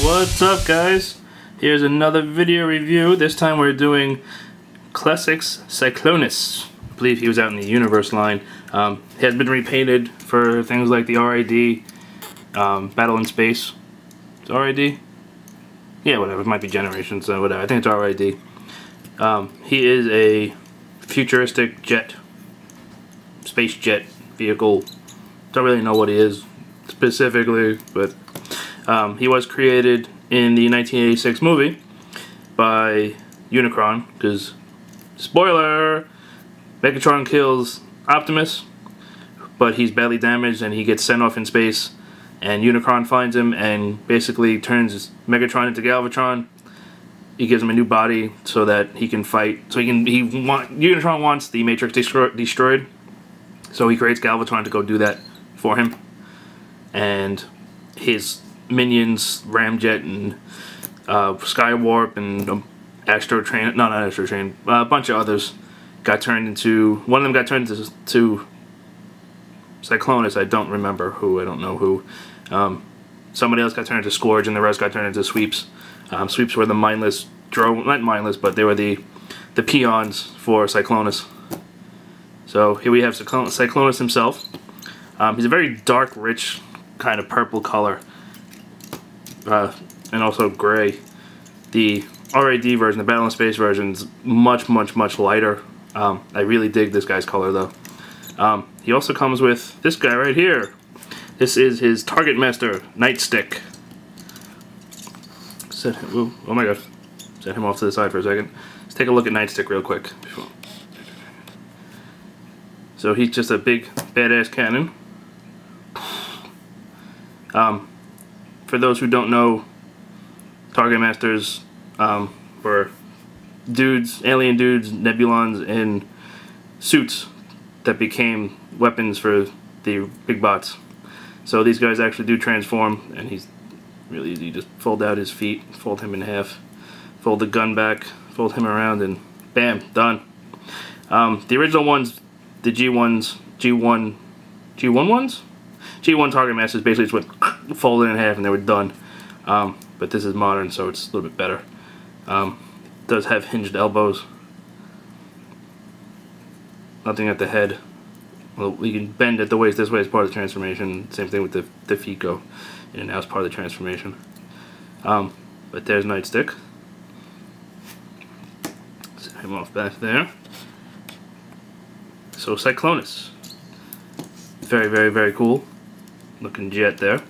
What's up, guys? Here's another video review. This time we're doing Classics Cyclonus. I believe he was out in the Universe line. He has been repainted for things like the RID, Battle in Space. It's RID? Yeah, whatever. It might be Generations, whatever. I think it's RID. He is a futuristic jet, space jet vehicle. Don't really know what he is specifically, but he was created in the 1986 movie by Unicron, because, spoiler, Megatron kills Optimus, but he's badly damaged and he gets sent off in space, and Unicron finds him and basically turns Megatron into Galvatron. He gives him a new body so that he can fight. So Unicron wants the Matrix destroyed, so he creates Galvatron to go do that for him. And his minions, Ramjet and Skywarp and Astrotrain, no, not Astrotrain, a bunch of others got turned into, one of them got turned into Cyclonus. I don't remember who, I don't know who. Somebody else got turned into Scourge and the rest got turned into Sweeps. Sweeps were the mindless drone, not mindless, but they were the peons for Cyclonus. So here we have Cyclonus himself. He's a very dark, rich, kind of purple color. And also gray. The RID version, the Battle in Space version, is much lighter. I really dig this guy's color, though. He also comes with this guy right here. This is his Target Master, Nightstick. Oh my god. Set him off to the side for a second. Let's take a look at Nightstick real quick. So he's just a big, badass cannon. For those who don't know, Target Masters were dudes, alien dudes, Nebulons in suits that became weapons for the big bots. So these guys actually do transform, and he's really easy. You just fold out his feet, fold him in half, fold the gun back, fold him around, and bam, done. The original ones, the G1 Target Masters basically just went folded in half and they were done. But this is modern, so it's a little bit better. It does have hinged elbows. Nothing at the head. Well, we can bend at the waist this way as part of the transformation. Same thing with the feet go in and out as part of the transformation. But there's Nightstick. Set him off back there. So Cyclonus. Very cool looking jet there. It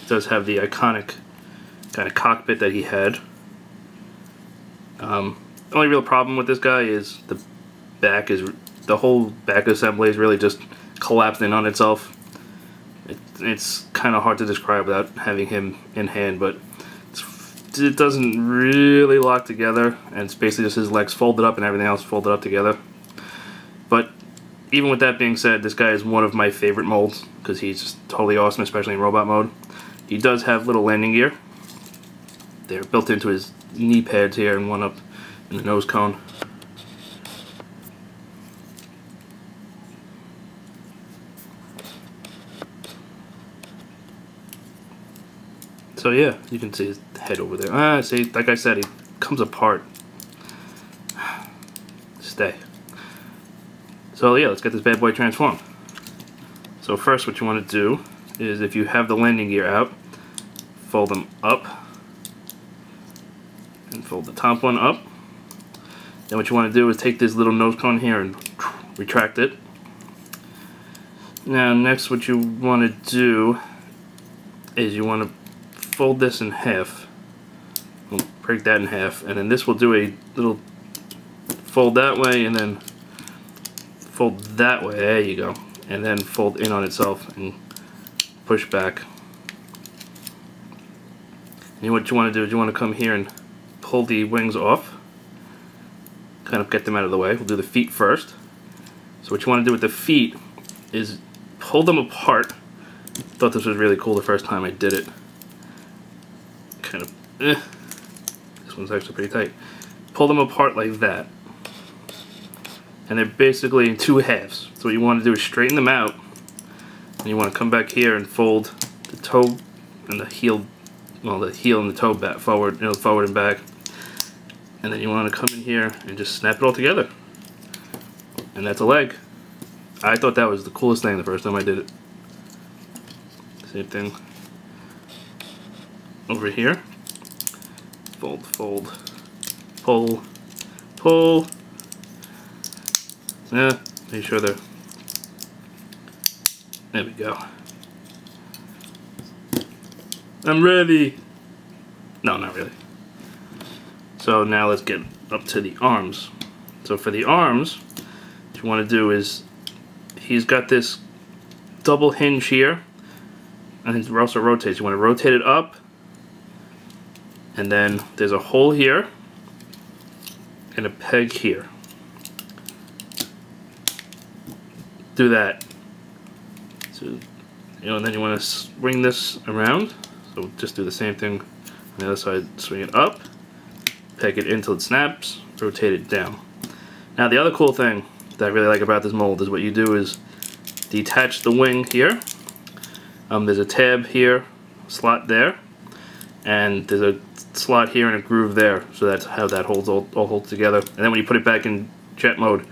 does have the iconic kind of cockpit that he had. The only real problem with this guy is the whole back assembly is really just collapsed in on itself. It's kind of hard to describe without having him in hand, but it doesn't really lock together, and it's basically just his legs folded up and everything else folded up together. But even with that being said, this guy is one of my favorite molds because he's just totally awesome, especially in robot mode. He does have little landing gear. They're built into his knee pads here and one up in the nose cone. So yeah, you can see his head over there. See, like I said, he comes apart. Stay. So yeah, let's get this bad boy transformed. So first what you want to do is, if you have the landing gear out, fold them up and fold the top one up. Then what you want to do is take this little nose cone here and retract it. Now next what you want to do is you want to fold this in half. We'll break that in half, and then this will do a little fold that way and then fold that way, there you go, and then fold in on itself and push back. And what you want to do is you want to come here and pull the wings off, kind of get them out of the way. We'll do the feet first. So what you want to do with the feet is pull them apart. Thought this was really cool the first time I did it. Kind of, this one's actually pretty tight. Pull them apart like that. And they're basically in two halves. So what you want to do is straighten them out, and you want to come back here and fold the toe and the heel, well, the heel and the toe back forward, forward and back. And then you want to come in here and just snap it all together. And that's a leg. I thought that was the coolest thing the first time I did it. Same thing over here. Fold, fold, pull, pull. Yeah, make sure they're... There we go. I'm ready. No, not really. So now let's get up to the arms. So for the arms, what you want to do is, he's got this double hinge here, and it also rotates. You want to rotate it up, and then there's a hole here, and a peg here. Do that. So, and then you want to swing this around. So just do the same thing on the other side. Swing it up, peg it in until it snaps, rotate it down. Now the other cool thing that I really like about this mold is what you do is detach the wing here. There's a tab here, slot there, and there's a slot here and a groove there. So that's how that holds all holds together. And then when you put it back in jet mode,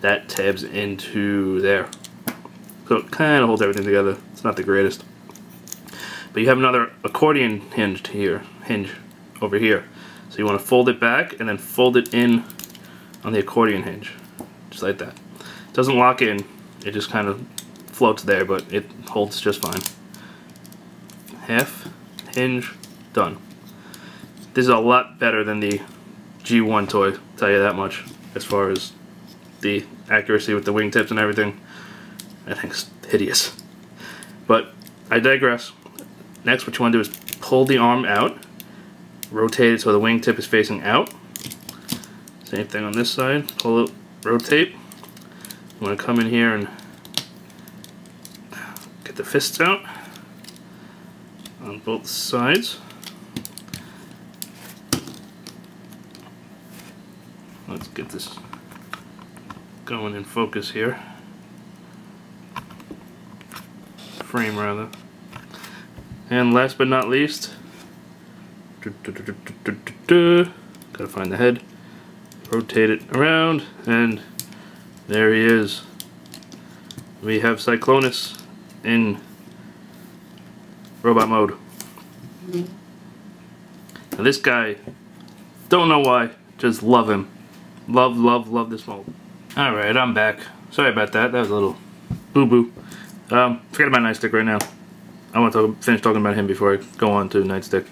that tabs into there. So it kind of holds everything together. It's not the greatest. But you have another accordion hinge over here. So you want to fold it back and then fold it in on the accordion hinge. Just like that. It doesn't lock in. It just kind of floats there, but it holds just fine. Half, hinge, done. This is a lot better than the G1 toy, I'll tell you that much, as far as the accuracy with the wingtips and everything. I think it's hideous. But I digress. Next, what you want to do is pull the arm out, rotate it so the wingtip is facing out. Same thing on this side. Pull it, rotate. You want to come in here and get the fists out on both sides. Let's get this going in focus here. Frame rather. And last but not least, gotta find the head, rotate it around, and there he is. We have Cyclonus in robot mode. Now this guy, don't know why, just love him. Love, love, love this mold. Alright, I'm back. Sorry about that, that was a little boo-boo. Forget about Nightstick right now. I want to finish talking about him before I go on to Nightstick.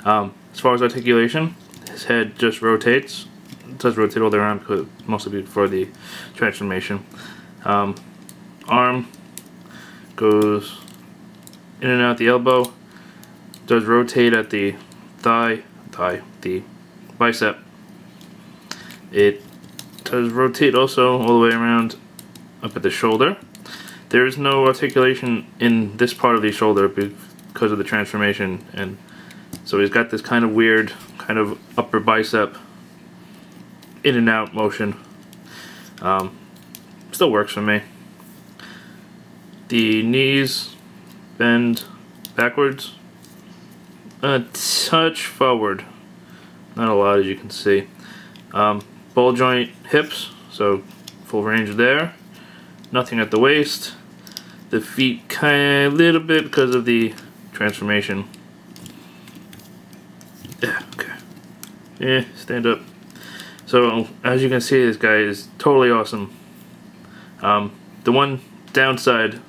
As far as articulation, his head just rotates. It does rotate all the way around, mostly for the transformation. Arm goes in and out the elbow. Does rotate at the the bicep. It does rotate also all the way around up at the shoulder. There is no articulation in this part of the shoulder because of the transformation, and so he's got this kind of weird kind of upper bicep in and out motion. Still works for me. The knees bend backwards, a touch forward, not a lot as you can see. Ball joint hips, so full range there. Nothing at the waist. The feet kind of a little bit because of the transformation. Yeah, okay. Yeah, stand up. So as you can see, this guy is totally awesome. The one downside,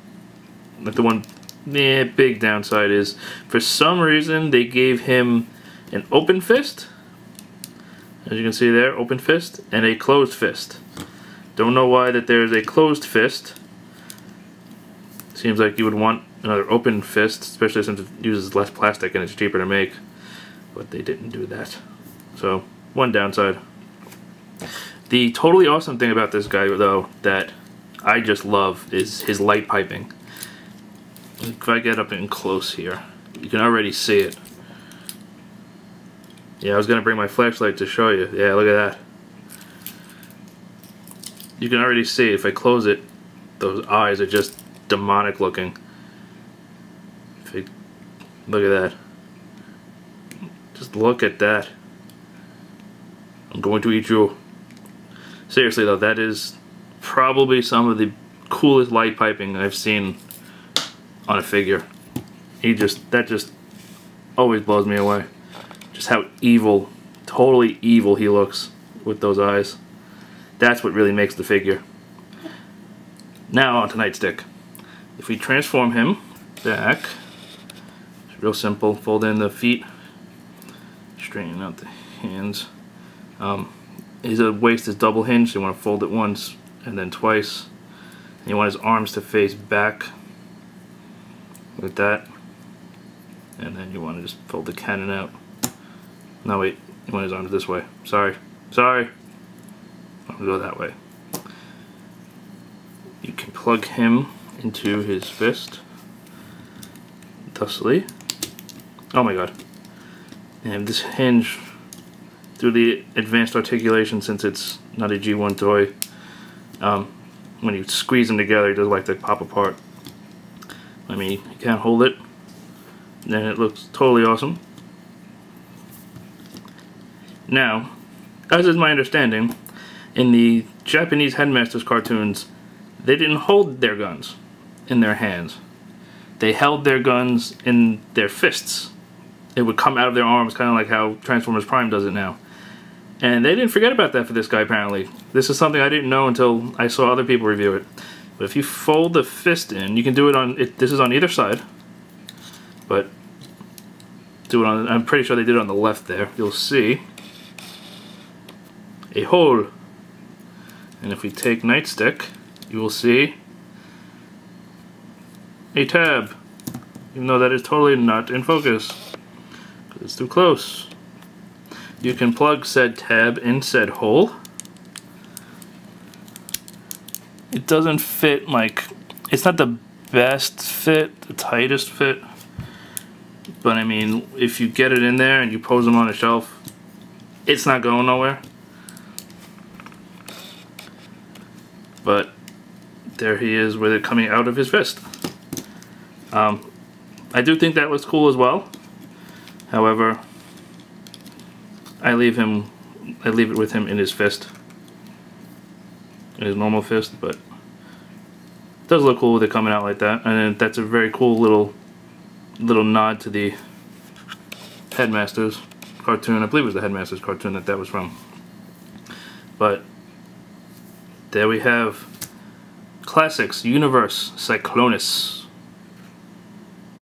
like the one big downside is, for some reason they gave him an open fist. As you can see there, open fist, and a closed fist. Don't know why that there's a closed fist. Seems like you would want another open fist, especially since it uses less plastic and it's cheaper to make. But they didn't do that. So, one downside. The totally awesome thing about this guy, though, that I just love, is his light piping. If I get up in close here, you can already see it. Yeah, I was going to bring my flashlight to show you. Yeah, look at that. You can already see, if I close it, those eyes are just demonic looking. Look at that. Just look at that. I'm going to eat you. Seriously though, that is probably some of the coolest light piping I've seen on a figure. That just always blows me away. Just how evil, totally evil he looks with those eyes. That's what really makes the figure. Now on to Nightstick. If we transform him back, it's real simple. Fold in the feet, straighten out the hands. His waist is double hinged. You want to fold it once and then twice. And you want his arms to face back like that. And then you want to just fold the cannon out. No, wait. You want his arms this way. Sorry. I'm going to go that way. You can plug him into his fist. Thusly. Oh my god. And this hinge, through the advanced articulation, since it's not a G1 toy, when you squeeze them together, it does like to pop apart. I mean, you can't hold it, then it looks totally awesome. Now, as is my understanding, in the Japanese Headmasters cartoons, they didn't hold their guns in their hands. They held their guns in their fists. It would come out of their arms, kind of like how Transformers Prime does it now. And they didn't forget about that for this guy, apparently. This is something I didn't know until I saw other people review it. But if you fold the fist in, you can do it on, this is on either side, but do it on, I'm pretty sure they did it on the left there. You'll see a hole. And if we take Nightstick, you will see a tab, even though that is totally not in focus because it's too close. You can plug said tab in said hole. It doesn't fit, like, it's not the best fit, the tightest fit, but I mean, if you get it in there and you pose them on a shelf, it's not going nowhere. But there he is with it coming out of his fist. I do think that looks cool as well. However, I leave it with him in his fist, in his normal fist. But it does look cool with it coming out like that, and that's a very cool little nod to the Headmasters cartoon. I believe it was the Headmasters cartoon that was from. But there we have Classics Universe Cyclonus.